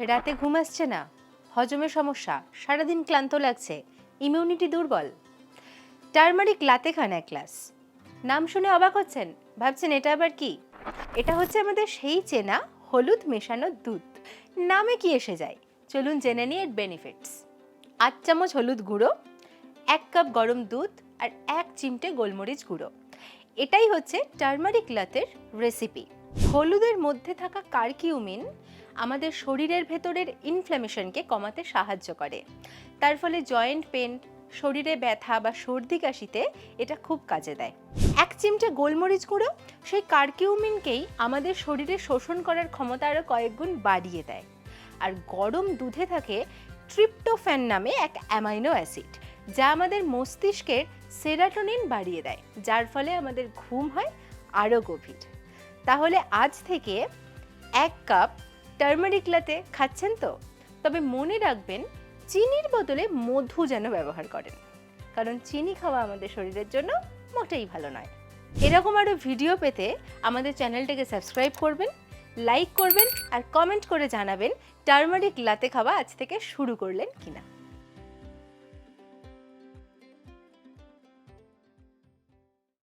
রাতে ঘুম আসছে না, হজমের সমস্যা, সারাদিন ক্লান্ত লাগছে, ইমিউনিটি দুর্বল? টারমারিক লাতে খান এক গ্লাস। নাম শুনে অবাক হচ্ছেন, ভাবছেন এটা আবার কি? এটা হচ্ছে আমাদের সেই চেনা হলুদ মেশানো দুধ। নামে কি এসে যায়, চলুন জেনে নিই এর বেনিফিটস। 8 চামচ হলুদ গুঁড়ো, 1 কাপ গরম দুধ আর 1 চিমটে গোলমরিচ গুঁড়ো। এটাই হচ্ছে টারমারিক লাতের রেসিপি। হলুদের মধ্যে থাকা কারকিউমিন আমাদের শরীরের ভেতরের ইনফ্ল্যামেশনকে কমাতে সাহায্য করে। তার ফলে জয়েন্ট পেন, শরীরে ব্যথা বা সর্দি কাশিতে এটা খুব কাজে দেয়। 1 চিমটে গোলমরিচ গুঁড়ো সেই কারকিউমিনকেই আমাদের শরীরে শোষণ করার ক্ষমতা আরও কয়েক গুণ বাড়িয়ে দেয়। আর গরম দুধে থাকে ট্রিপ্টোফ্যান নামে এক অ্যামাইনো অ্যাসিড, যা আমাদের মস্তিষ্কের সেরাটোনিন বাড়িয়ে দেয়, যার ফলে আমাদের ঘুম হয় আরও গভীর। তাহলে আজ থেকে 1 কাপ টারমারিক লাতে খাচ্ছেন তো? তবে মনে রাখবেন, চিনির বদলে মধু যেন ব্যবহার করেন, কারণ চিনি খাওয়া আমাদের শরীরের জন্য মোটেই ভালো নয়। এরকম আরও ভিডিও পেতে আমাদের চ্যানেলটাকে সাবস্ক্রাইব করবেন, লাইক করবেন আর কমেন্ট করে জানাবেন টারমারিক লাতে খাওয়া আজ থেকে শুরু করলেন কিনা।